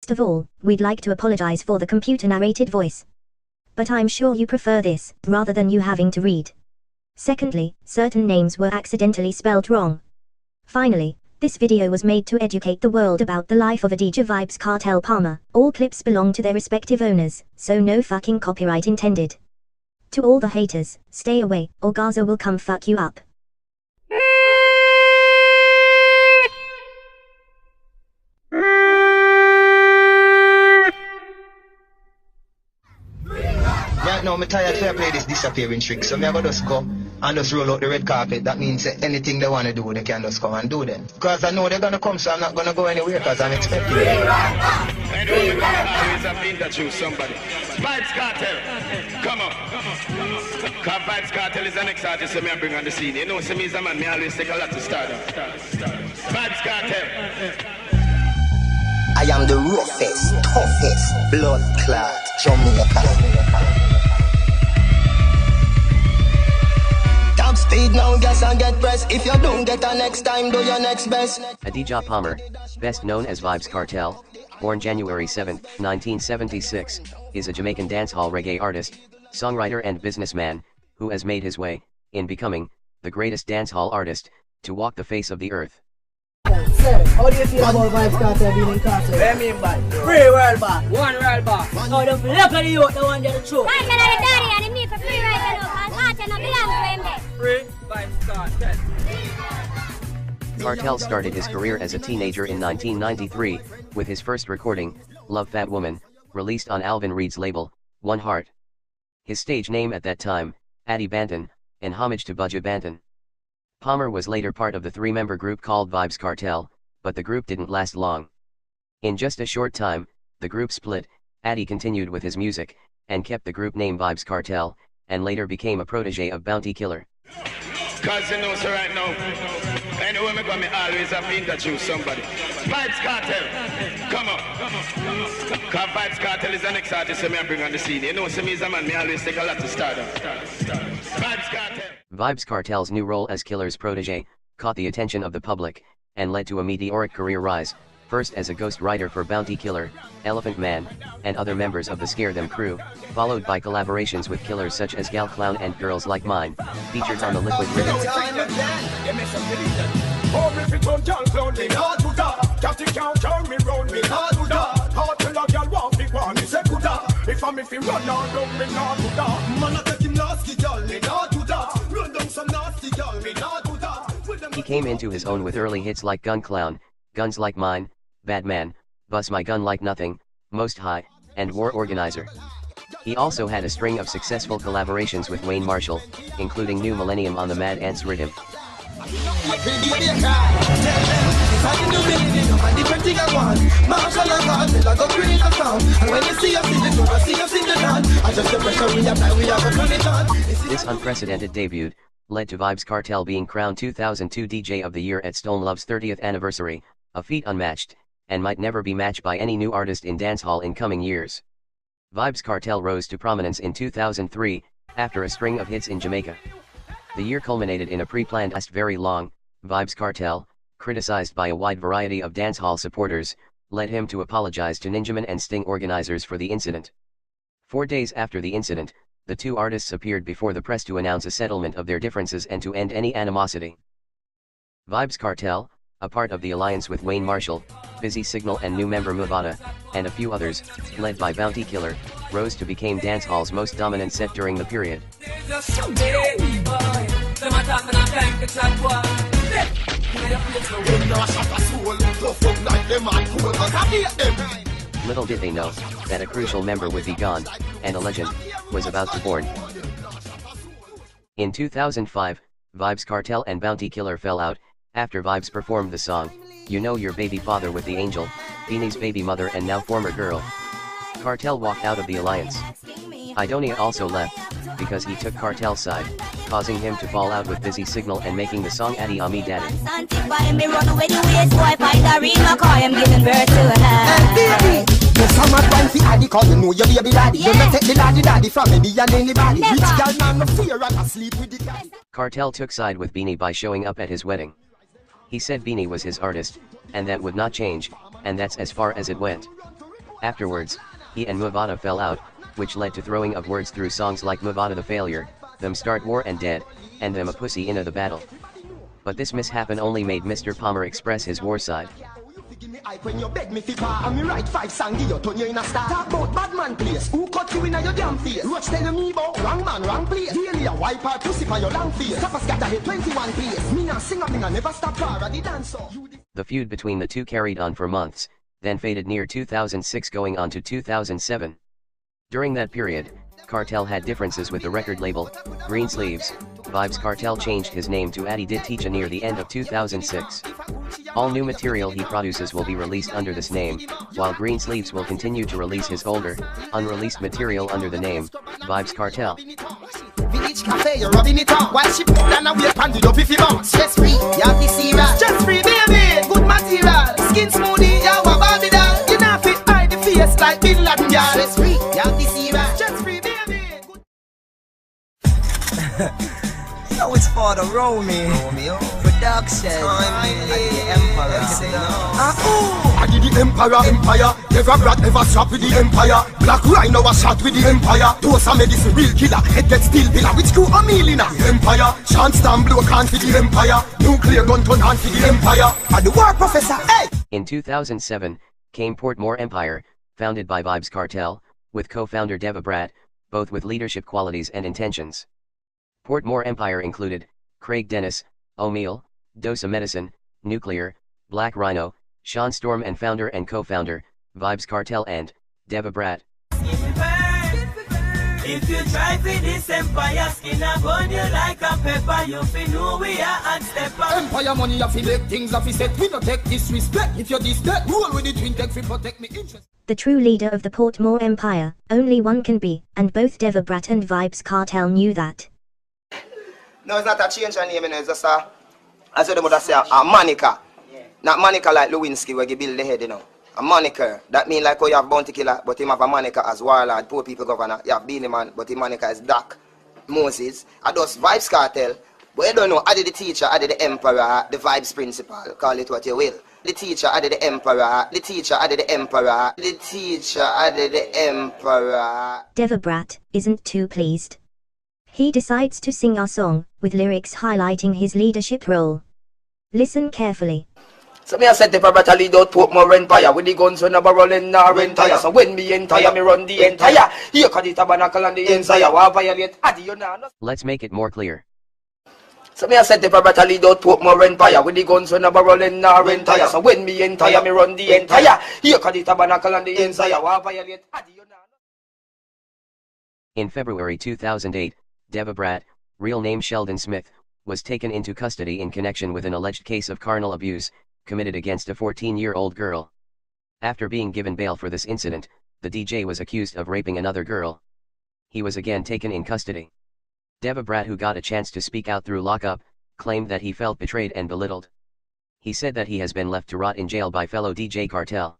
First of all, we'd like to apologize for the computer-narrated voice. But I'm sure you prefer this, rather than you having to read. Secondly, certain names were accidentally spelled wrong. Finally, this video was made to educate the world about the life of a DJ vybz Kartel Palmer. All clips belong to their respective owners, so no fucking copyright intended. To all the haters, stay away, or Gaza will come fuck you up. Right now, I'm tired to play this disappearing trick, so I'm gonna just go and just roll out the red carpet. That means anything they want to do, they can just come and do them. Because I know they're gonna come, so I'm not gonna go anywhere, because I'm expecting it. I know you always have been that you somebody. vybz Kartel, come on. Because vybz Kartel is the next artist that I bring on the scene. You know, so me as a man, me always take a lot to start up. vybz Kartel. I am the roughest, toughest, blood clot Jamaican. Top speed now, gas and get pressed. If you don't get her next time, do your next best. DJ Palmer, best known as vybz Kartel, born January 7, 1976, is a Jamaican dancehall reggae artist, songwriter and businessman, who has made his way, in becoming, the greatest dancehall artist, to walk the face of the earth. Sir, how do you feel about vybz Kartel being incarcerated? What do you mean by free world boss? One world boss. Oh, the look at the youth, the one get the truth. Man, can I daddy and him need for free right now, because Kartel not belong to him there. Free vybz Kartel. Kartel started his career as a teenager in 1993, with his first recording, Love Fat Woman, released on Alvin Reed's label, One Heart. His stage name at that time, Addy Banton, in homage to Buju Banton. Palmer was later part of the three-member group called vybz Kartel, but the group didn't last long. In just a short time, the group split. Addy continued with his music, and kept the group name vybz Kartel, and later became a protege of Bounty Killer. Cause you know, so right now, anyway, me gonna always have been that you somebody. vybz Kartel, come on. Cause vybz Kartel is the next artist that I bring on the scene. You know, so me as a man, me always take a lot to start up. vybz Kartel. vybz Kartel's new role as Killer's protege, caught the attention of the public, and led to a meteoric career rise, first as a ghost writer for Bounty Killer, Elephant Man, and other members of the Scare Them crew, followed by collaborations with killers such as Gal Clown and Girls Like Mine, featured on the Liquid Rhythm. He came into his own with early hits like Gun Clown, Guns Like Mine, Bad Man, Bust My Gun Like Nothing, Most High, and War Organizer. He also had a string of successful collaborations with Wayne Marshall, including New Millennium on the Mad Ants rhythm. This unprecedented debut led to vybz Kartel being crowned 2002 DJ of the Year at Stone Love's 30th anniversary, a feat unmatched, and might never be matched by any new artist in dancehall in coming years. vybz Kartel rose to prominence in 2003, after a string of hits in Jamaica. The year culminated in a pre-planned last very long. vybz Kartel, criticized by a wide variety of dancehall supporters, led him to apologize to Ninjaman and Sting organizers for the incident. 4 days after the incident, the two artists appeared before the press to announce a settlement of their differences and to end any animosity. vybz Kartel, a part of the alliance with Wayne Marshall, Busy Signal and new member Muvada, and a few others, led by Bounty Killer, rose to become dancehall's most dominant set during the period. Little did they know, that a crucial member would be gone, and a legend was about to born. In 2005, vybz Kartel and Bounty Killer fell out, after vybz performed the song, You Know Your Baby Father with the Angel, Beanie's baby mother and now former girl. Kartel walked out of the alliance. Idonia also left, because he took Kartel's side, causing him to fall out with Busy Signal and making the song Addy Ami Daddy. Kartel took side with Beanie by showing up at his wedding. He said Beanie was his artist, and that would not change, and that's as far as it went. Afterwards, he and Mavada fell out, which led to throwing of words through songs like Mavada the Failure, Them Start War and Dead, and Them a Pussy Inna the Battle. But this mishappen only made Mr. Palmer express his war side. When you beg me fi par, and me write 5 songs, give you turn you in a star. Talk about bad man place, who cut you in a your damn face? Watch tell me about wrong man, wrong place. Daily a wipe out pussy for your long face. Top a scatter hit 21 place. Me nah sing a me nah never stop par, the dancer. The feud between the two carried on for months, then faded near 2006 going on to 2007. During that period, Kartel had differences with the record label, Greensleeves. vybz Kartel changed his name to Addy Did Teacha near the end of 2006. All new material he produces will be released under this name, while Greensleeves will continue to release his older, unreleased material under the name, vybz Kartel. Village cafe, you're rubbing it on. While she put down a weight pan, do your piffy bounce. Stress free, you have the cereal. Stress free, baby, good material. Skin smoothie, you have a Barbie doll. You not fit hide the face like Bin Laden, girl. Stress free, you have the cereal. Stress free, baby. Yo, it's for the Romeo production. The Emperor. I did the Empire. Never brat, never strap with the Empire. Black Rhino was shot with the Empire. Those are medicine, real killer. Head get steel pillar. Which crew a meal in the Empire? Chance stand blow can for the Empire. Nuclear gun turn on for the Empire. And the war professor, hey! In 2007, came Portmore Empire, founded by vybz Kartel, with co-founder Deva Brat, both with leadership qualities and intentions. Portmore Empire included Craig Dennis, O'Meal, Dosa Medicine, Nuclear, Black Rhino, Sean Storm and founder and co-founder, vybz Kartel and Deva Brat. If you try for this empire, skin a burn you like a pepper. You fi know we are and step up. Empire money a fi make things a fi set. We no take disrespect. If you're this dead, roll with the twin tech fi protect me interest. The true leader of the Portmore Empire, only one can be, and both Deva Brat and vybz Kartel knew that. No, it's not a change of name, it's just a, as the mother say, a moniker. Not moniker like Lewinsky where you build the head, you know. A moniker. That means like how you have Bounty Killer, but him have a moniker as Warlord, Poor People Governor. You have Beanie Man, but his moniker is Doc Moses. I just vybz Kartel, but you don't know, I did the teacher, I did the emperor, the vybz principal, call it what you will. The teacher, I did the emperor, the teacher, I did the emperor, the teacher, I did the emperor. Deva Brat isn't too pleased. He decides to sing our song, with lyrics highlighting his leadership role. Listen carefully. So me a set the brother lead out Portmore Empire with the guns when I barrel in nor entire. So when me entire, me run the entire. Here cut the tabernacle and the entire. Why violate? Let's make it more clear. So me a set the brother lead out Portmore Empire with the guns when I barrel in nor entire. So when me entire, me run the entire. Here cut the tabernacle and the entire. Why violate? In February 2008, Deva Brat, real name Sheldon Smith, was taken into custody in connection with an alleged case of carnal abuse, committed against a 14-year-old girl. After being given bail for this incident, the DJ was accused of raping another girl. He was again taken in custody. Deva Brat, who got a chance to speak out through lockup, claimed that he felt betrayed and belittled. He said that he has been left to rot in jail by fellow DJ Kartel.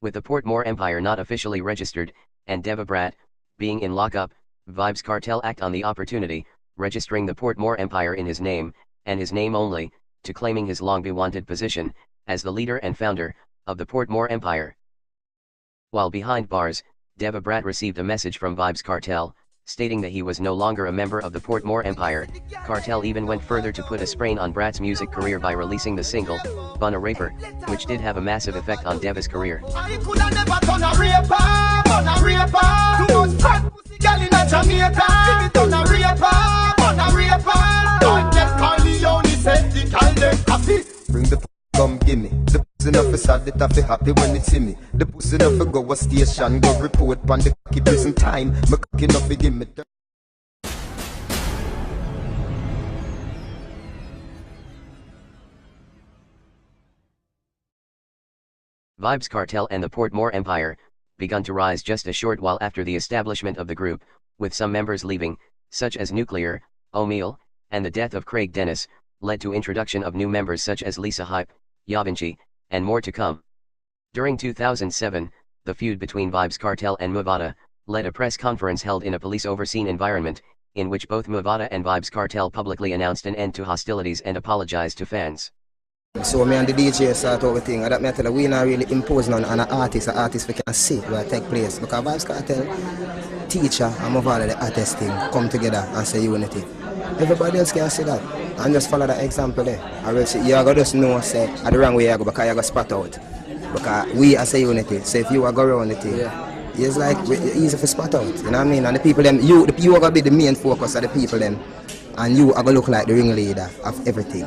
With the Portmore Empire not officially registered, and Deva Brat being in lockup, vybz Kartel act on the opportunity, registering the Portmore Empire in his name, and his name only, to claiming his long-be-wanted position, as the leader and founder, of the Portmore Empire. While behind bars, Deva Brat received a message from vybz Kartel, stating that he was no longer a member of the Portmore Empire. Kartel even went further to put a sprain on Brat's music career by releasing the single, Bun a Raper, which did have a massive effect on Deva's career. I coulda never done a raper, bun a raper. Too much fat pussy girl in a Jamaica. If it done a raper, bun a raper. Don't get Corleone, said the girl them happy. Bring the come gimme. The pussy enough for sad, it have happy when it see me. The pussy enough for go a station, go report on the cocky prison time. My cocky enough for give me. vybz Kartel and the Portmore Empire begun to rise just a short while after the establishment of the group, with some members leaving, such as Nuclear, O'Meal, and the death of Craig Dennis, led to introduction of new members such as Lisa Hype, Yavinci, and more to come. During 2007, the feud between vybz Kartel and Mavada led a press conference held in a police-overseen environment, in which both Mavada and vybz Kartel publicly announced an end to hostilities and apologized to fans. So me and the DJ start over thing, and that me tell you, we not really imposing on an artist. An artist we can see where it take place. Because Vybz Kartel, teacher and more all of the artist thing come together and say unity. Everybody else can see that and just follow that example there. I will say, you are going to just know say at the wrong way you go because you go spot out. Because we are say unity. So if you are go around it, it's like easy for spot out. You know what I mean? And the people them, you are going to be the main focus of the people them, and you are going to look like the ringleader of everything.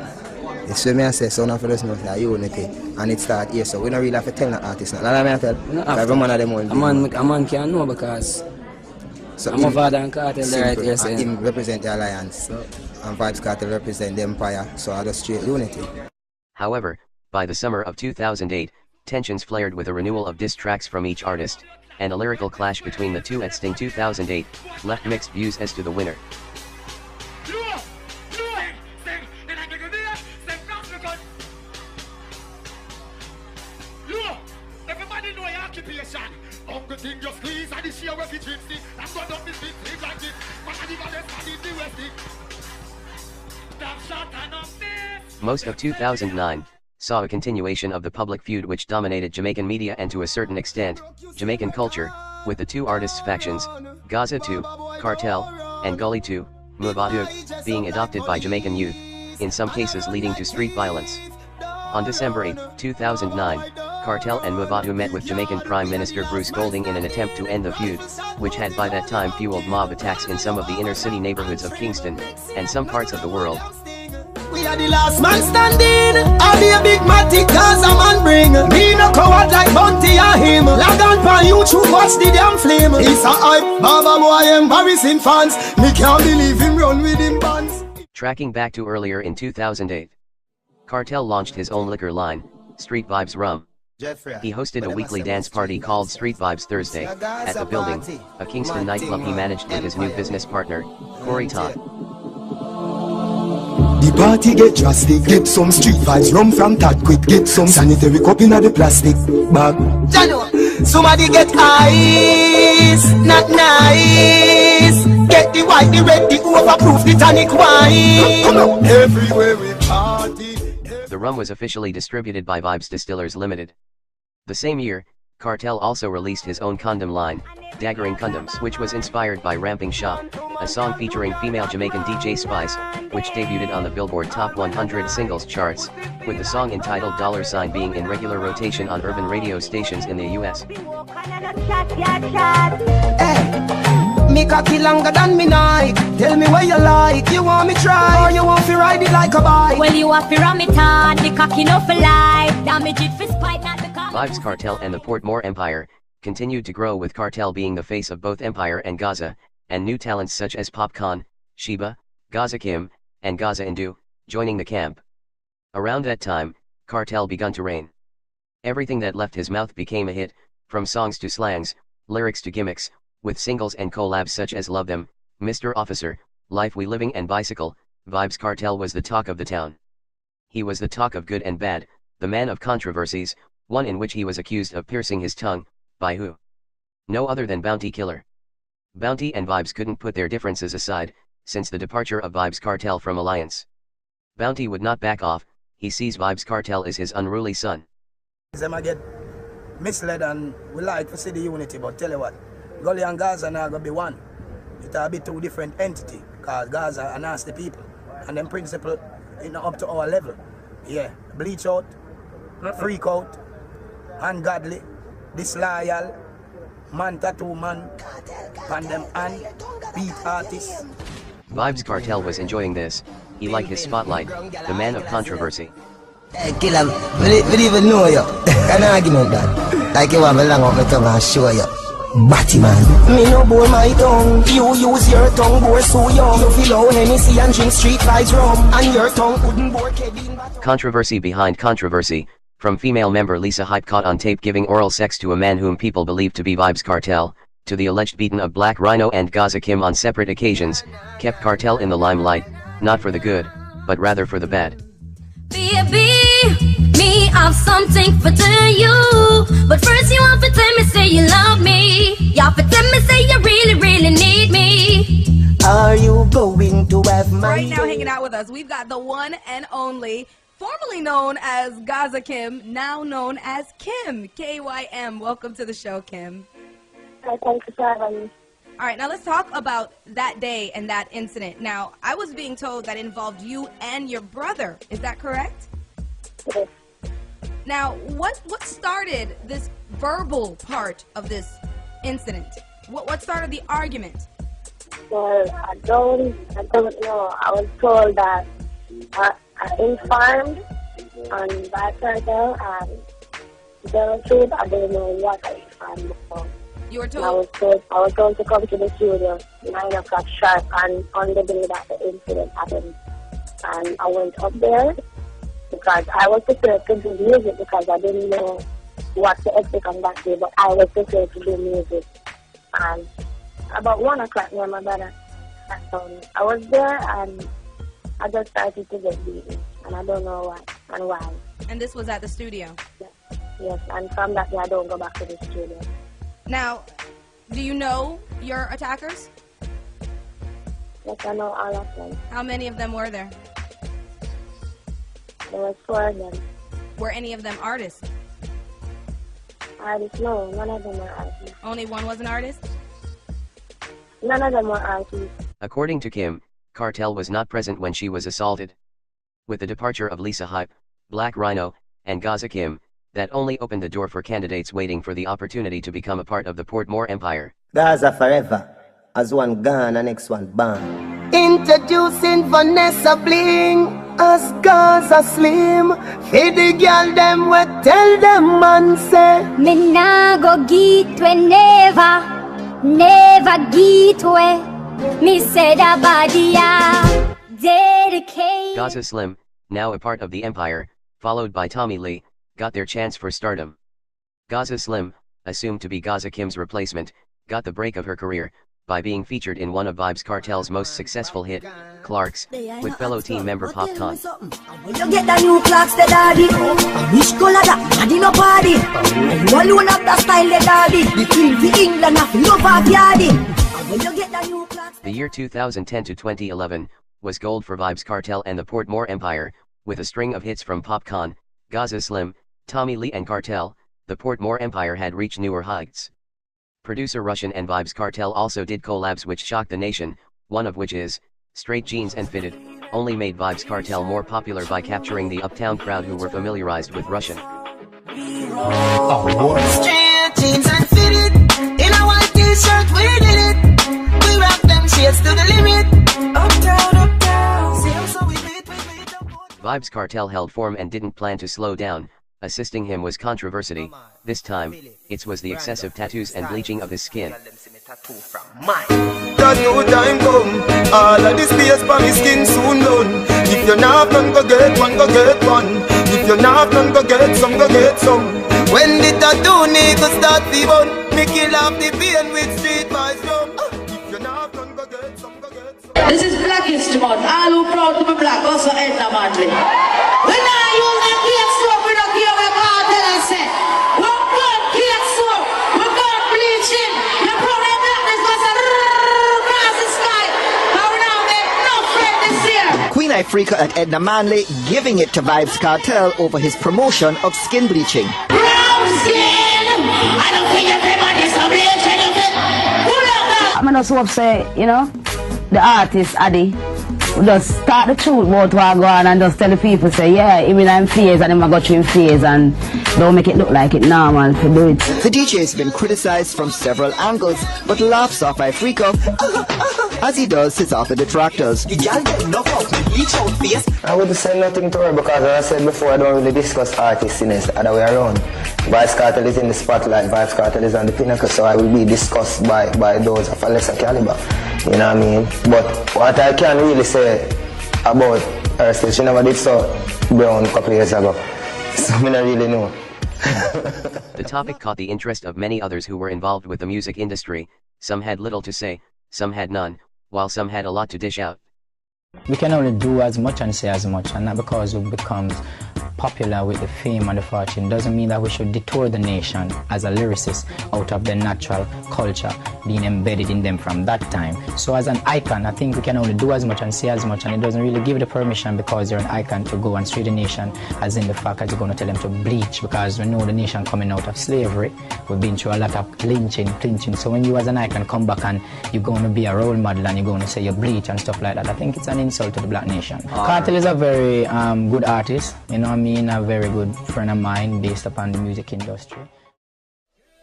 So me I say, so now for us know that unity, and it start here. So we don't really have to tell the artist. Not like I tell. Every man of them want. A man can't know because I'm a father and Kartel right here. And him represent the alliance, and Vybz Kartel represent the empire. So I just straight unity. However, by the summer of 2008, tensions flared with a renewal of diss tracks from each artist, and a lyrical clash between the two at Sting 2008 left mixed views as to the winner. Most of 2009 saw a continuation of the public feud which dominated Jamaican media and to a certain extent, Jamaican culture, with the two artists' factions, Gaza 2, Kartel, and Gully 2, Mubadu, being adopted by Jamaican youth, in some cases leading to street violence. On December 8, 2009, Kartel and Mubadu met with Jamaican Prime Minister Bruce Golding in an attempt to end the feud, which had by that time fueled mob attacks in some of the inner-city neighborhoods of Kingston, and some parts of the world. We are the last man standing. I'll be a big matic cause a man bring. Me no coward like Bounty or him. Log on for YouTube, watch the damn flame. It's a hype, Baba boy embarrassing fans. Me can't believe him run with him bands. Tracking back to earlier in 2008, Kartel launched his own liquor line, Street Vybz Rum. He hosted a weekly dance party called Street Vybz Thursday, at The Building, a Kingston nightclub he managed with his new business partner, Corey Todd. The party get drastic. Get some Street Vybz rum from Todd quick. Get some sanitary cup in the plastic bag. Somebody get ice, not nice. Get the white, the red, the overproof, the tonic wine. Everywhere we party. The rum was officially distributed by Vybz Distillers Limited. The same year, Kartel also released his own condom line, Daggering Condoms, which was inspired by Ramping Shop, a song featuring female Jamaican DJ Spice, which debuted on the Billboard Top 100 Singles charts, with the song entitled $, being in regular rotation on urban radio stations in the US. Me cocky longer than me night. Tell me what you like. You want me try or you want to ride it like a bike? Well, you want to ram it on. The cocky no for life. Damage it for spite, not the cock. Vybz Kartel and the Portmore Empire continued to grow, with Kartel being the face of both Empire and Gaza, and new talents such as Popcorn, Sheba, Gaza Kim, and Gaza Indu joining the camp. Around that time, Kartel begun to reign. Everything that left his mouth became a hit, from songs to slangs, lyrics to gimmicks, with singles and collabs such as Love Them, Mr. Officer, Life We Living and Bicycle. Vybz Kartel was the talk of the town. He was the talk of good and bad, the man of controversies, one in which he was accused of piercing his tongue, by who? No other than Bounty Killer. Bounty and Vybz couldn't put their differences aside, since the departure of Vybz Kartel from Alliance. Bounty would not back off. He sees Vybz Kartel as his unruly son. Them I get misled and we like to see the unity, but tell you what, Gully and Gaza are not going to be one. It's a bit two different entities, because Gaza are nasty people, and them principle is not up to our level. Yeah, bleach out, freak out, ungodly, disloyal, man tattoo man, pan them and beat artists. Vybz Kartel was enjoying this. He liked his spotlight, the man of controversy. Hey, kill him. We didn't even know you. Can I argument that? Like you have a long up my tongue and show you. Batty man. Me no bore my tongue. You use your tongue, bore so young. You feel out Hennessy and drink Street Vybz rum. And your tongue couldn't bore Kevin. Controversy behind controversy, from female member Lisa Hype caught on tape giving oral sex to a man whom people believe to be Vybz Kartel, to the alleged beating of Black Rhino and Gaza Kim on separate occasions, kept Kartel in the limelight, not for the good, but rather for the bad. Baby, me have something for tell you, but first you have to tell me say you love me. You have to tell me say you really, really need me. Are you going to have my Right now hanging out with us, we've got the one and only formerly known as Gaza Kim, now known as Kim, K-Y-M. Welcome to the show, Kim. Hi, thank you for having me. All right, now let's talk about that day and that incident. Now, I was being told that it involved you and your brother. Is that correct? Yes. Now, what started this verbal part of this incident? What started the argument? Well, I don't know. I was told that I informed on vybz kartel, and to tell the truth, I don't know what I informed about. You were told? I was told to come to the studio 9 o'clock sharp, and on the day that the incident happened. And I went up there because I was prepared to do music because I didn't know what to expect on that day, but I was prepared to do music. And about 1 o'clock, me and my brother, I was there and I just started to get beaten, and I don't know why. And this was at the studio? Yes, and from that day I don't go back to the studio. Now, do you know your attackers? Yes, I know all of them. How many of them were there? There was 4 of them. Were any of them artists? Artists? No, none of them were artists. Only one was an artist? None of them were artists. According to Kim, Kartel was not present when she was assaulted. With the departure of Lisa Hype, Black Rhino, and Gaza Kim, that only opened the door for candidates waiting for the opportunity to become a part of the Portmore empire. Gaza forever, as one gone and next one born. Introducing Vanessa Bling as Gaza Slim. Feed the girl them what tell them man say. Me nah go get we never get we. Me say da body ya dedicate. Gaza Slim, now a part of the empire, followed by Tommy Lee, got their chance for stardom. Gaza Slim, assumed to be Gaza Kim's replacement, got the break of her career by being featured in one of vybz kartel's most successful hit, Clarks, with fellow team member Popcorn. When you get the new Clarks, the daddy, which color that, daddy no party. You alone have the style, the daddy, the team for England, have love of yardy. When you get the new Clarks. The year 2010 to 2011 was gold for vybz kartel and the Portmore empire, with a string of hits from Popcorn, Gaza Slim, Tommy Lee and Kartel. The Portmore empire had reached newer heights. Producer Russian and vybz kartel also did collabs which shocked the nation, one of which is Straight Jeans and Fitted, only made vybz kartel more popular by capturing the uptown crowd who were familiarized with Russian. Straight jeans and fitted, in a white t-shirt we did it. We rock them shades to the limit. Uptown, uptown. So we beat. vybz kartel held form and didn't plan to slow down. Assisting him was controversy. This time, it was the excessive tattoos and bleaching of his skin. Tattoo time come, all of this space for me skin soon done. If you not none, go get one, go get one. If you not none, go get some, go get some. When the tattoo nigga start the bun, me kill off the pain with street boys drum. If you not none, go get some, go get some. This is Black History Month. All who proud to be black, also Edna Madley. We now use the cake soap, we don't care what cartel I say. We burn cake soap, we burn bleaching. You proud of blackness, because across the sky. But we now make no friend this year. Queen Ifrica and Edna Manley giving it to vybz kartel over his promotion of skin bleaching. Brown skin, I don't think everybody's a bleaching. I'm not so upset, you know, the artist, Addy. We just start the truth about what go on and just tell the people, say, yeah, even I'm phase and I'm going to go through phase and don't make it look like it normal to do it. The DJ has been criticized from several angles, but laughs off Ifrica as he does his other detractors. I wouldn't say nothing to her because, as I said before, I don't really discuss artists in this other way around. vybz kartel is in the spotlight, vybz kartel is on the pinnacle, so I will be discussed by those of a lesser caliber. You know what I mean? But what I can really say about her still, she never did so brown a couple years ago. So I don't really know. The topic caught the interest of many others who were involved with the music industry. Some had little to say, some had none, while some had a lot to dish out. We can only do as much and say as much, and not because it becomes popular with the fame and the fortune doesn't mean that we should detour the nation as a lyricist out of the natural culture being embedded in them from that time. So as an icon, I think we can only do as much and say as much, and it doesn't really give the permission because you're an icon to go and sway the nation, as in the fact that you're going to tell them to bleach, because we know the nation coming out of slavery. We've been through a lot of lynching. So when you as an icon come back and you're going to be a role model and you're going to say you bleach and stuff like that, I think it's an insult to the black nation. Katel is a very good artist, you know what I mean, a very good friend of mine based upon the music industry.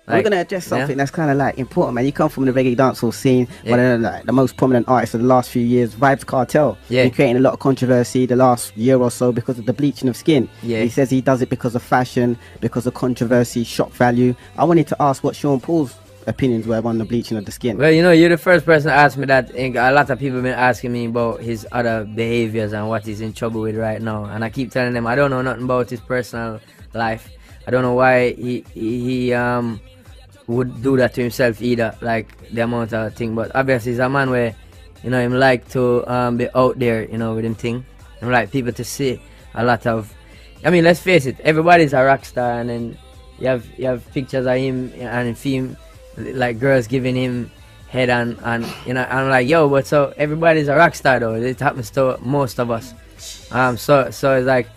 We're going to address something that's kind of like important, man. You come from the reggae dancehall scene, one of the most prominent artists of the last few years, vybz Katel. Been creating a lot of controversy the last year or so because of the bleaching of skin. He says he does it because of fashion, because of controversy, shock value. I wanted to ask what Sean Paul's opinions were on the bleaching of the skin. Well, you know, you're the first person to ask me that. A lot of people have been asking me about his other behaviors and what he's in trouble with right now, and I keep telling them I don't know nothing about his personal life. I don't know why he would do that to himself either, like the amount of thing. But obviously he's a man where, you know, him like to be out there, you know, with him thing. And like people to see a lot of, I mean, let's face it, everybody's a rock star, and then you have pictures of him and film, like girls giving him head, and you know, I'm like, yo, but so everybody's a rock star though. It happens to most of us. So it's like,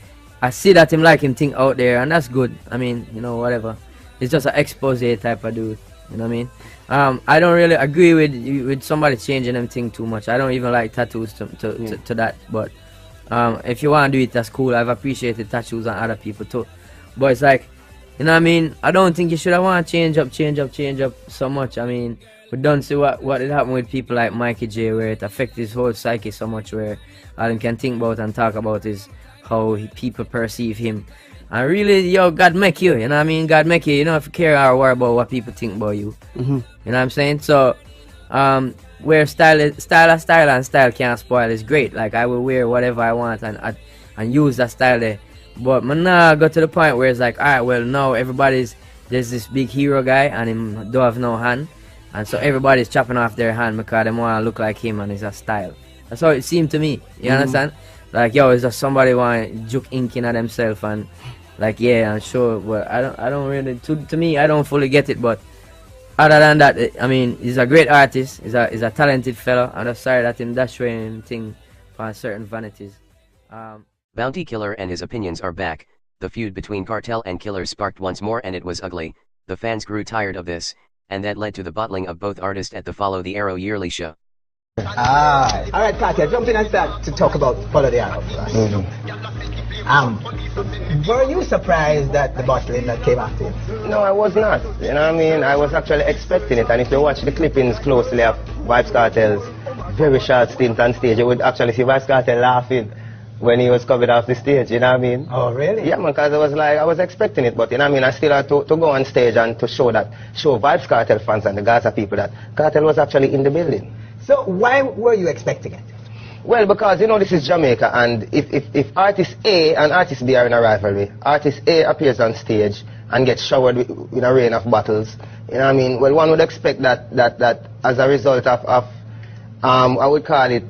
I see that him like him thing out there, and that's good. I mean, you know, whatever. It's just an expose type of dude, you know what I mean? I don't really agree with somebody changing them thing too much. I don't even like tattoos to that, but if you want to do it, that's cool. I've appreciated tattoos on other people too. But it's like, you know what I mean? I don't think you should have want to change up so much. I mean, we don't see what it happened with people like Mikey J, where it affects his whole psyche so much, where all he can think about and talk about is how people perceive him. And really, yo, God make you, you know what I mean? God make you, you don't have to care or worry about what people think about you. You know what I'm saying? So, where style and style can't spoil is great. Like, I will wear whatever I want and use that style there. But man, now go to the point where it's like, alright, well, now there's this big hero guy and him don't have no hand. And so everybody's chopping off their hand because they want to look like him and it's a style. That's how it seemed to me, you understand? Like, yo, it's just somebody want to juke ink in at themselves and like, yeah, I'm sure, but I don't really, to me, I don't fully get it. But other than that, I mean, he's a great artist, he's a talented fellow. I'm just sorry that him that's showing thing for certain vanities. Bounty Killer and his opinions are back. The feud between Kartel and Killer sparked once more, and it was ugly. The fans grew tired of this, and that led to the bottling of both artists at the Follow the Arrow yearly show. Alright, Katel, jump in and start to talk about Follow the Arrow first. Were you surprised that the bottling that came after you? No, I was not. You know what I mean? I was actually expecting it, and if you watch the clippings closely of vybz Kartel's very short stint on stage, you would actually see vybz Kartel laughing when he was coming off the stage, you know what I mean? Oh, really? Yeah, man, because I was expecting it, but you know what I mean? I still had to go on stage and to show vybz Kartel fans and the Gaza people that Kartel was actually in the building. So why were you expecting it? Well, because, you know, this is Jamaica, and if artist A and artist B are in a rivalry, artist A appears on stage and gets showered with a rain of bottles, you know what I mean? Well, one would expect that as a result of I would call it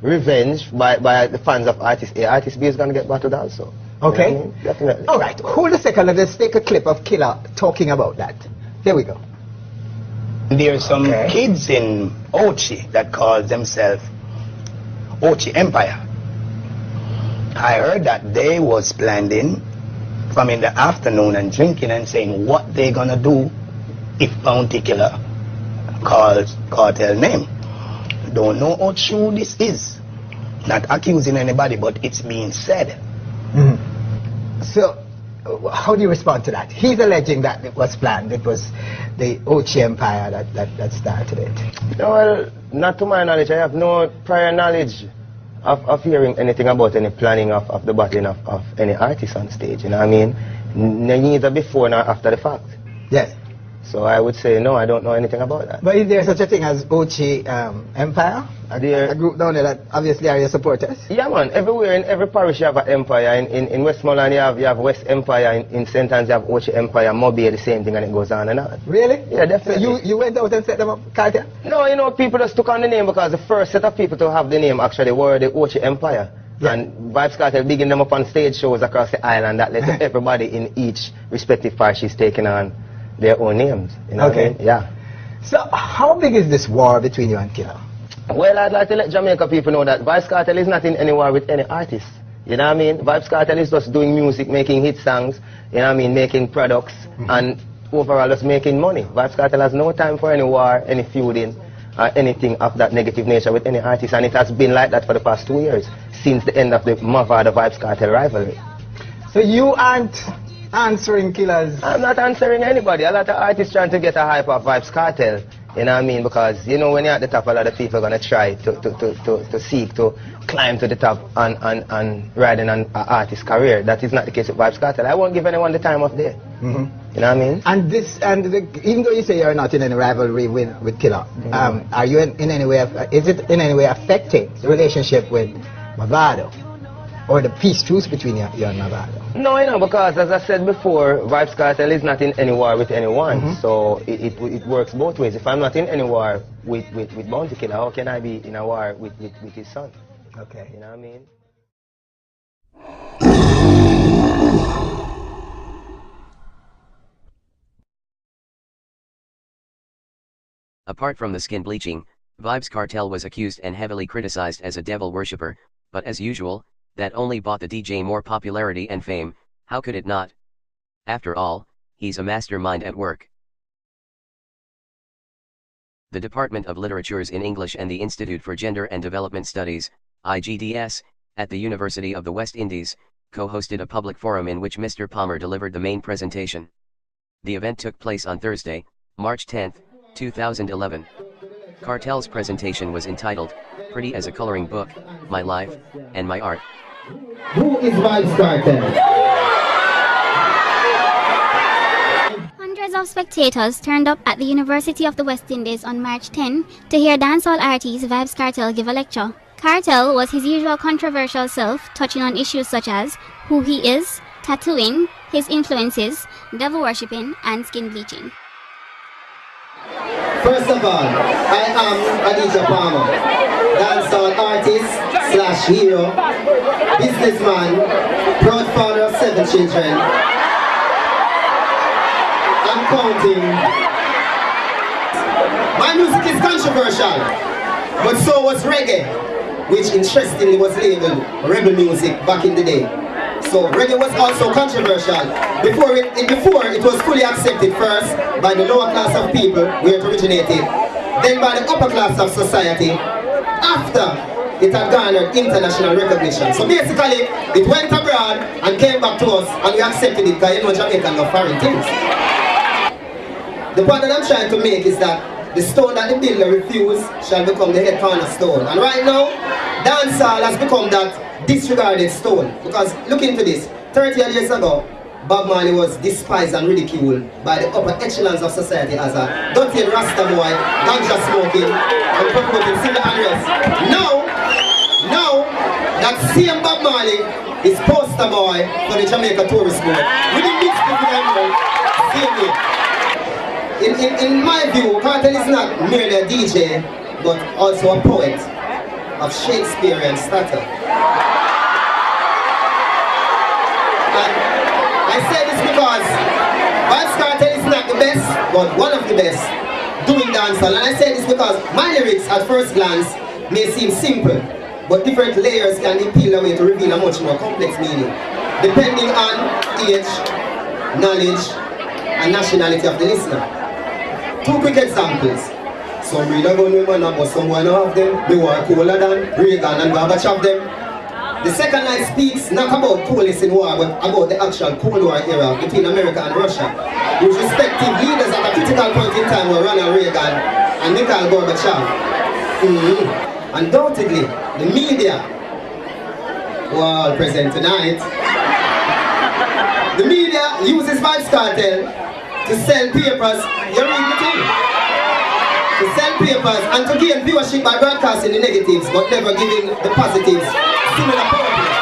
revenge by the fans of artist A, artist B is going to get bottled also. Okay. You know what I mean? Definitely. All right, hold a second, let's take a clip of Killer talking about that. Here we go. There's some kids in Ochi that call themselves Ochi Empire. I heard that they was planning from in the afternoon and drinking and saying what they gonna do if Bounty Killer calls Kartel name. Don't know how true this is. Not accusing anybody, but it's being said. So, how do you respond to that? He's alleging that it was planned. It was the Ochi Empire that started it. No, well, not to my knowledge. I have no prior knowledge of hearing anything about any planning of the bottling of any artist on stage. You know what I mean? Neither before nor after the fact. Yes. So I would say no, I don't know anything about that. But is there such a thing as Ochi Empire? A group down there that obviously are your supporters? Yeah, man. Everywhere, in every parish you have an empire. In Westmoreland you have West Empire. In St. Anne's you have Ochi Empire. Mobile, the same thing, and it goes on and on. Really? Yeah, definitely. So you went out and set them up, Kartel? No, you know, people just took on the name because the first set of people to have the name actually were the Ochi Empire. And Vybz Kartel bigging them up on stage shows across the island. That led to everybody in each respective parties taking on their own names. You know what I mean? Yeah. So how big is this war between you and Killer? Well, I'd like to let Jamaica people know that Vybz Kartel is not in any war with any artist. You know what I mean? Vybz Kartel is just doing music, making hit songs, you know what I mean, making products, and overall just making money. Vybz Kartel has no time for any war, any feuding, or anything of that negative nature with any artist, and it has been like that for the past 2 years, since the end of the Mavado Vybz Kartel rivalry. So you aren't answering Killer's... I'm not answering anybody. A lot of artists trying to get a hype of Vybz Kartel, you know what I mean, because, you know, when you're at the top, a lot of people are going to try to seek to climb to the top and ride in an artist's career. That is not the case with Vybz Kartel. I won't give anyone the time of day. You know what I mean? And even though you say you're not in any rivalry with Killer, are you in any way, is it in any way affecting the relationship with Mavado? Or the peace truce between you and Mavado? No, you know, because as I said before, Vybz Kartel is not in any war with anyone. So it works both ways. If I'm not in any war with Bounty Killer, how can I be in a war with his son? Okay. You know what I mean? Apart from the skin bleaching, Vybz Kartel was accused and heavily criticized as a devil worshipper, but as usual, that only bought the DJ more popularity and fame. How could it not? After all, he's a mastermind at work. The Department of Literatures in English and the Institute for Gender and Development Studies, IGDS, at the University of the West Indies, co-hosted a public forum in which Mr. Palmer delivered the main presentation. The event took place on Thursday, March 10, 2011. Kartel's presentation was entitled, Pretty as a Coloring Book, My Life, and My Art. Who is Vybz Kartel? Hundreds of spectators turned up at the University of the West Indies on March 10 to hear dancehall artist Vybz Kartel give a lecture. Kartel was his usual controversial self, touching on issues such as who he is, tattooing, his influences, devil worshipping, and skin bleaching. First of all, I am Adija Palmer, dancehall artist / hero, businessman, proud father of 7 children, and counting. My music is controversial, but so was reggae, which interestingly was labeled rebel music back in the day. So reggae was also controversial. Before it was fully accepted first by the lower class of people where it originated, then by the upper class of society, after it had garnered international recognition. So basically, it went abroad and came back to us, and we accepted it because you know Jamaica love foreign things. The point that I'm trying to make is that the stone that the builder refused shall become the head cornerstone. And right now, dancehall has become that disregarded stone. Because look into this, 30 years ago, Bob Marley was despised and ridiculed by the upper echelons of society as a dirty Rasta boy, ganja smoking, and promoting civil unrest. Now, that same Bob Marley is poster boy for the Jamaica Tourist Board. We didn't mix the same way. In my view, Kartel is not merely a DJ, but also a poet of Shakespearean stature. And I say this because Vybz Kartel is not the best, but one of the best doing dancehall. And I say this because my lyrics at first glance may seem simple, but different layers can be peeled away to reveal a much more complex meaning, depending on age, knowledge, and nationality of the listener. 2 quick examples. Some read about women, but someone have them. They were cooler than Reagan and Gorbachev them. The second line speaks not about police in war, but about the actual Cold War era between America and Russia, whose respective leaders at a critical point in time were Ronald Reagan and Mikhail Gorbachev. Undoubtedly, the media who are all present tonight. The media uses Vybz Kartel to sell papers. You read the thing? To sell papers and to gain viewership by broadcasting the negatives but never giving the positives similar purpose.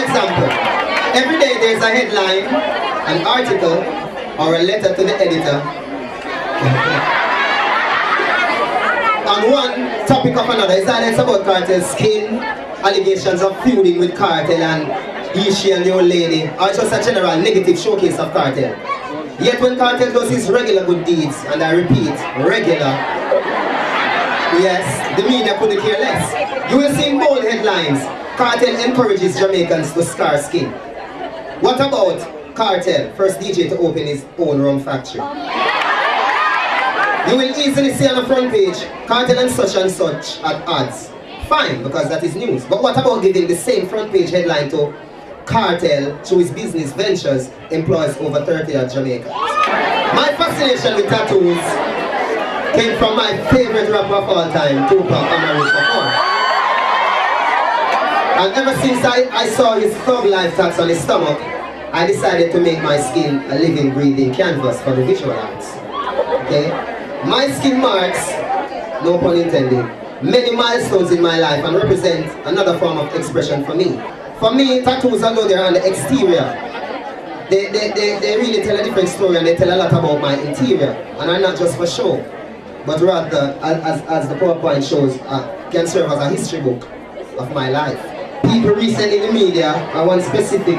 Example. Every day there's a headline, an article, or a letter to the editor on one topic of another. It's either it's about Cartel's skin, allegations of feuding with Cartel and she and the old lady, or just a general negative showcase of Cartel. Yet when Cartel does his regular good deeds, and I repeat, regular, yes, the media couldn't care less. You will see in bold headlines, Cartel encourages Jamaicans to scar skin. What about Cartel, first DJ to open his own rum factory? You will easily see on the front page, Cartel and such at odds. Fine, because that is news. But what about giving the same front page headline to Cartel, through his business ventures, employs over 30 at Jamaica? My fascination with tattoos came from my favorite rapper of all time, Tupac Amaru. And ever since I saw his thug life tats on his stomach, I decided to make my skin a living, breathing canvas for the visual arts. Okay? My skin marks, no pun intended, many milestones in my life and represent another form of expression for me. For me, tattoos, although they're on the exterior, they really tell a different story and they tell a lot about my interior. And are not just for show, but rather, as the PowerPoint shows, can serve as a history book of my life. People recently in the media, and one specific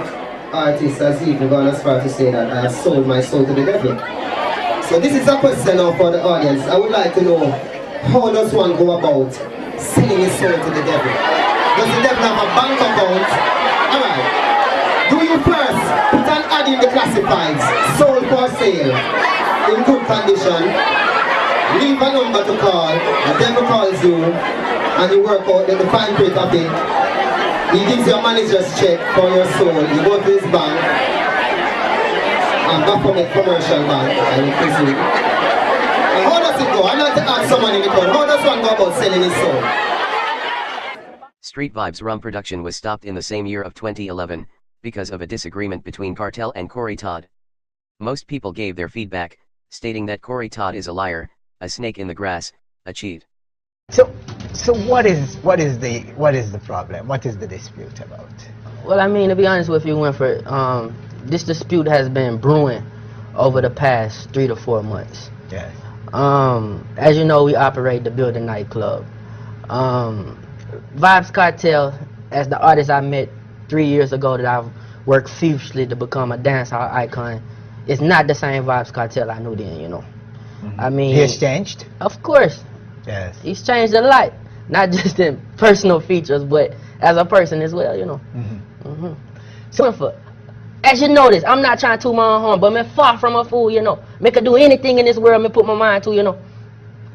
artist has even gone as far to say that I have sold my soul to the devil. So this is a question now for the audience. I would like to know, how does one go about selling his soul to the devil? Does the devil have a bank account? Alright. Do you first put an ad in the classifieds, sold for sale, in good condition, leave a number to call, the devil calls you, and you work out the fine print of it. He gives you a manager's check for your soul, you go to his bank, and back from a commercial bank, and you pursue it. And how does it go? I'd like to ask someone in the crowd, how does one go about selling his soul? Street Vybz rum production was stopped in the same year of 2011, because of a disagreement between Cartel and Corey Todd. Most people gave their feedback, stating that Corey Todd is a liar, a snake in the grass, a cheat. So what is the problem? What is the dispute about? Well, I mean, to be honest with you, Winfred, this dispute has been brewing over the past 3 to 4 months. Yes. As you know, we operate the Building nightclub. Vybz Kartel, as the artist I met 3 years ago that I've worked fiercely to become a dancehall icon, it's not the same Vybz Kartel I knew then, you know. I mean, he has changed? Of course. Yes. He's changed a lot, not just in personal features, but as a person as well, you know. So, as you notice, I'm not trying to toot my own horn, but I'm far from a fool, you know. Me could do anything in this world, me put my mind to, you know.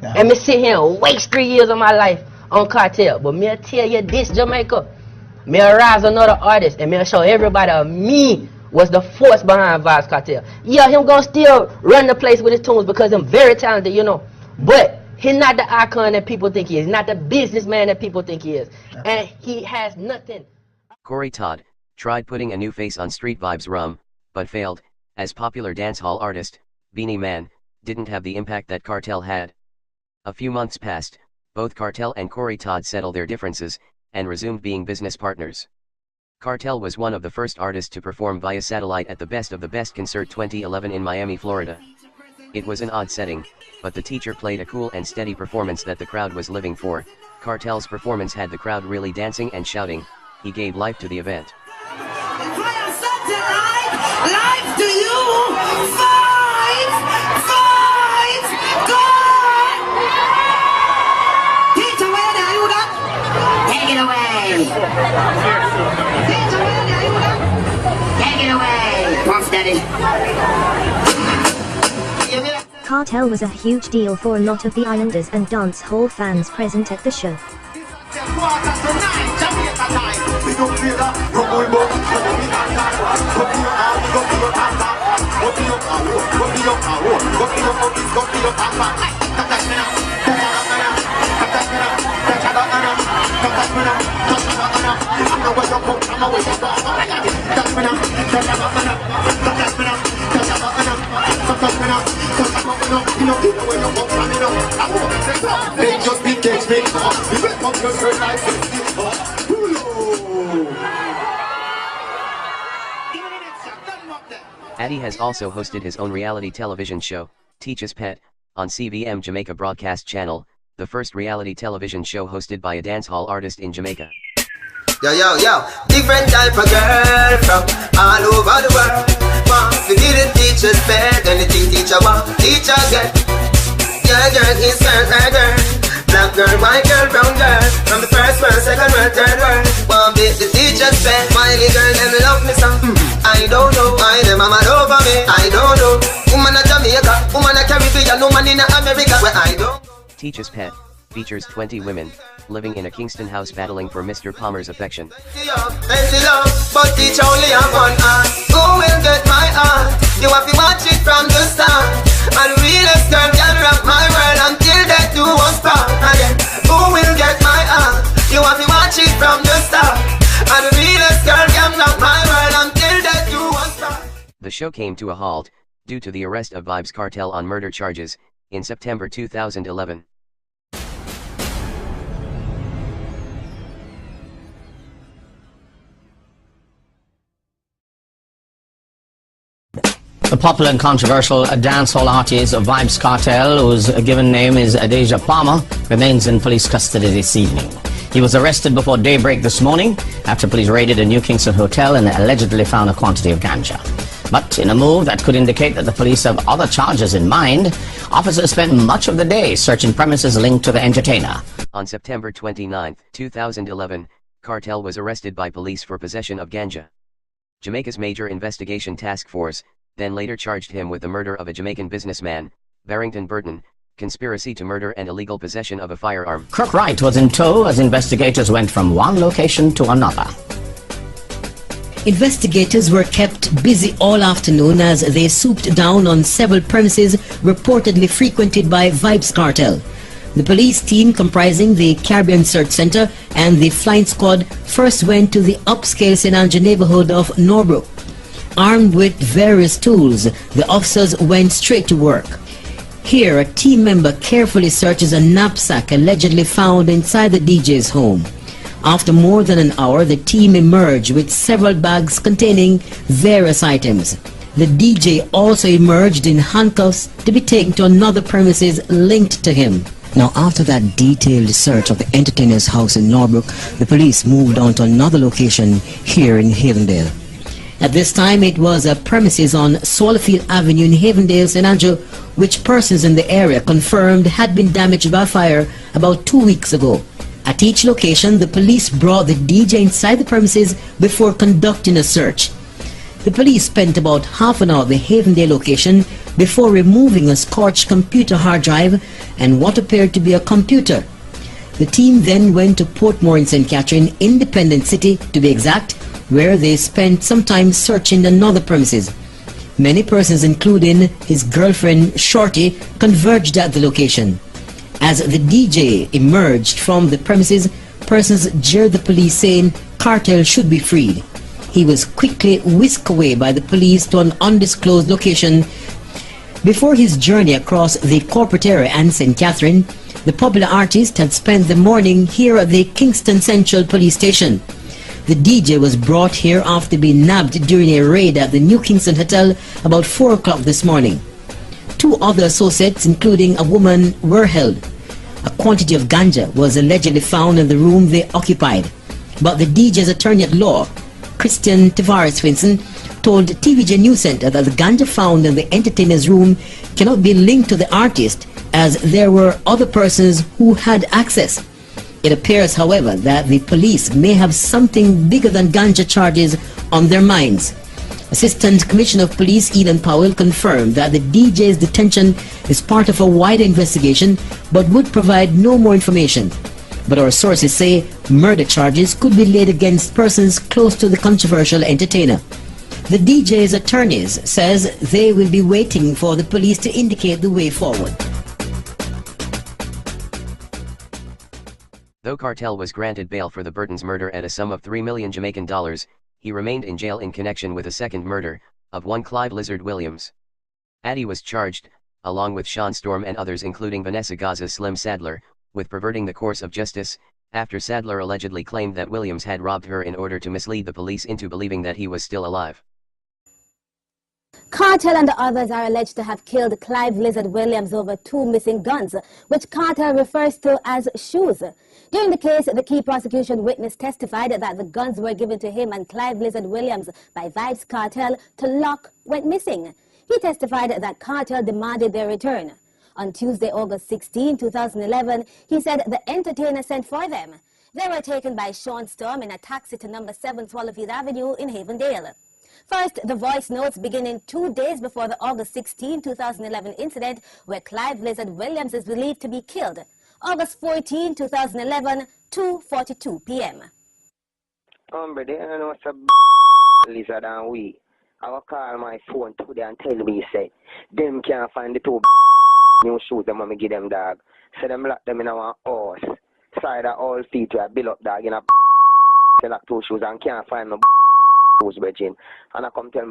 And me sit here and waste 3 years of my life on Cartel. But me tell you this, Jamaica, me rise another artist and me show everybody me was the force behind Vybz Kartel. Yeah, him gonna still run the place with his tunes because I'm very talented, you know. But he's not the icon that people think he is, not the businessman that people think he is. And he has nothing. Corey Todd tried putting a new face on Street Vybz rum, but failed, as popular dancehall artist, Beanie Man, didn't have the impact that Cartel had. A few months passed, both Cartel and Corey Todd settled their differences, and resumed being business partners. Cartel was one of the first artists to perform via satellite at the Best of the Best concert 2011 in Miami, Florida. It was an odd setting, but the teacher played a cool and steady performance that the crowd was living for. Cartel's performance had the crowd really dancing and shouting. He gave life to the event. Life to you! Fight! Fight! Go! Teach away the Ayuda! Take it away! Teach away the Ayuda! Take it away! Puff Daddy! Cartel was a huge deal for a lot of the islanders and dance hall fans present at the show. Addy has also hosted his own reality television show, Teach Us Pet, on CVM Jamaica Broadcast Channel, the first reality television show hosted by a dancehall artist in Jamaica. Yo, yo, yo, different type of girl from all over the world. Want to give the teachers bed, anything teacher want, teacher get. Your girl is her girl. Black girl, white girl, brown girl. From the first world, second world, third world. Want be the teacher's pet. Miley girl, them love me some. I don't know why them mama over me. I don't know. Woman of Jamaica, woman of Caribbean, woman in America. Where I don't. Teacher's Pet features 20 women living in a Kingston house battling for Mr. Palmer's affection. Plenty love, but teach only have one heart. Who will get my heart? You have to watch it from the start. And realest girl can rock my world until death do us part. Again, who will get my heart? You have to watch it from the start. And realest girl can rock my world until death do us part. The show came to a halt due to the arrest of vybz Kartel on murder charges in September 2011. The popular and controversial dancehall artist vybz Kartel, whose given name is Deja Palmer, remains in police custody this evening. He was arrested before daybreak this morning after police raided a New Kingston hotel and allegedly found a quantity of ganja. But in a move that could indicate that the police have other charges in mind, officers spent much of the day searching premises linked to the entertainer. On September 29, 2011, Kartel was arrested by police for possession of ganja. Jamaica's Major Investigation Task Force then later charged him with the murder of a Jamaican businessman, Barrington Burton, conspiracy to murder and illegal possession of a firearm. Kirk Wright was in tow as investigators went from one location to another. Investigators were kept busy all afternoon as they swooped down on several premises reportedly frequented by vybz Kartel. The police team comprising the Caribbean Search Center and the flying squad first went to the upscale St. Andrew neighborhood of Norbrook. Armed with various tools, the officers went straight to work. Here, a team member carefully searches a knapsack allegedly found inside the DJ's home. After more than an hour, the team emerged with several bags containing various items. The DJ also emerged in handcuffs to be taken to another premises linked to him. Now, after that detailed search of the entertainer's house in Norbrook, the police moved on to another location here in Havendale. At this time, it was a premises on Swallowfield Avenue in Havendale, St. Andrew, which persons in the area confirmed had been damaged by fire about 2 weeks ago. At each location, the police brought the DJ inside the premises before conducting a search. The police spent about half an hour at the Havendale location before removing a scorched computer hard drive and what appeared to be a computer. The team then went to Portmore in St. Catherine, Independent City to be exact, where they spent some time searching another premises. Many persons, including his girlfriend Shorty, converged at the location. As the DJ emerged from the premises, persons jeered the police saying Kartel should be freed. He was quickly whisked away by the police to an undisclosed location. Before his journey across the corporate area and St. Catherine, the popular artist had spent the morning here at the Kingston Central Police Station. The DJ was brought here after being nabbed during a raid at the New Kingston Hotel about 4 o'clock this morning. 2 other associates, including a woman, were held. A quantity of ganja was allegedly found in the room they occupied. But the DJ's attorney-at-law, Christian Tavares Vincent, told TVJ News Center that the ganja found in the entertainer's room cannot be linked to the artist, as there were other persons who had access. It appears, however, that the police may have something bigger than ganja charges on their minds. Assistant Commissioner of Police Eden Powell confirmed that the DJ's detention is part of a wider investigation but would provide no more information. But our sources say murder charges could be laid against persons close to the controversial entertainer. The DJ's attorneys says they will be waiting for the police to indicate the way forward. Though Kartel was granted bail for the Burton's murder at a sum of $3 million Jamaican dollars, he remained in jail in connection with a second murder, of one Clive Lizard Williams. Addy was charged, along with Sean Storm and others including Vanessa Gaza Slim Sadler, with perverting the course of justice, after Sadler allegedly claimed that Williams had robbed her in order to mislead the police into believing that he was still alive. Katel and the others are alleged to have killed Clive Lizard Williams over 2 missing guns, which Katel refers to as shoes. During the case, the key prosecution witness testified that the guns were given to him and Clive Lizard Williams by vybz Katel till Locke went missing. He testified that Katel demanded their return. On Tuesday, August 16, 2011, he said the entertainer sent for them. They were taken by Sean Storm in a taxi to number 7 Swallowfield Avenue in Havendale. First, the voice notes beginning 2 days before the August 16, 2011 incident where Clive Lizard Williams is believed to be killed. August 14, 2011, 2:42 p.m. Hombre, they don't know what's a lizard and we. I will call my phone today and tell me, say, them can't find the 2 new shoes them when me give them, dog. So them lock them in our house. Side of all feet where I build up, dog, in a lock 2 shoes and can't find my shoes, Virgin. And I come tell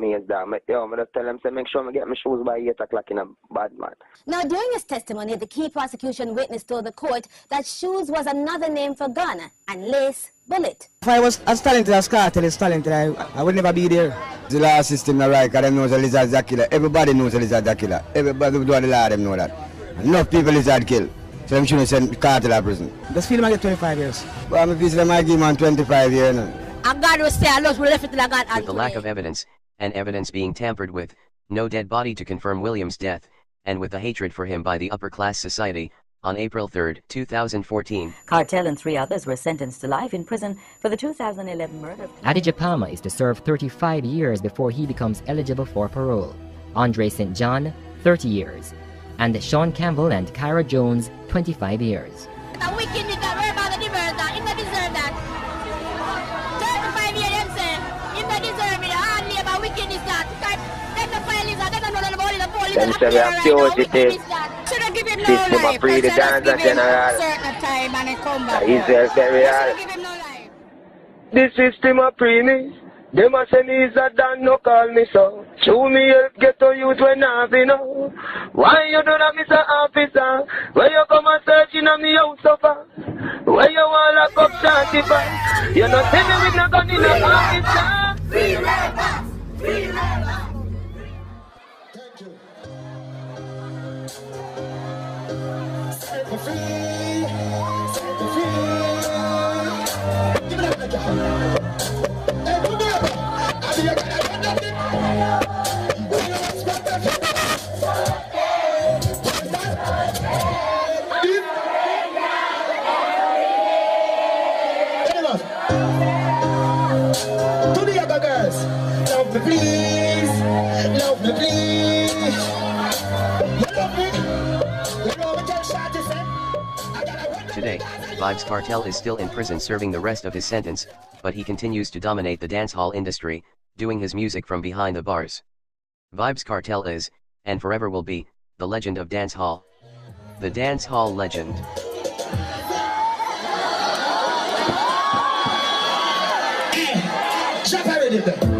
me is that. Yo, I just tell them, say, make sure I get my shoes by 8 o'clock in a bad man. Now, during his testimony, the key prosecution witness told the court that shoes was another name for gun and lace bullet. If I was as talented as Katel is talented, I would never be there. The law system not right, because them knows a lizard a killer. Everybody knows a lizard a killer. Everybody who do the law, them know that. Enough people lizard kill. So them shouldn't send Katel to prison. Just feel him I get 25 years. But I'm a piece of them I give him 25 years now. And God will say, I love you, left it till I got With the lack of evidence, and evidence being tampered with, no dead body to confirm Williams' death, and with the hatred for him by the upper-class society, on April 3, 2014. Katel and 3 others were sentenced to life in prison for the 2011 murder. Adidja Palmer is to serve 35 years before he becomes eligible for parole. Andre St. John, 30 years. And Sean Campbell and Kyra Jones, 25 years. The wickedness that we're about to deserve that. You don't deserve that. 35 years, them say. You don't deserve it. Hard labor, wickedness that. Let the file is that. They don't know the body, the police. Them say we are fugitive. System of free the dance and general. It's very hard. The system of free me. Them a say needs a done, no call me so. Show me help get to use when I have know. Why you do that, Mr. Officer? Where you come and searching on me house so far? Where you want lock up shorty back? You not see me with no gun in the officer. Free labor, free labor. Set me free, set me free. Give me that job. To the other girls, love me please, love me please. You love me? You know what I'm trying to say? Today, vybz Kartel is still in prison serving the rest of his sentence, but he continues to dominate the dancehall industry, doing his music from behind the bars. vybz Kartel is, and forever will be, the legend of dancehall. The dancehall legend. Jump already there.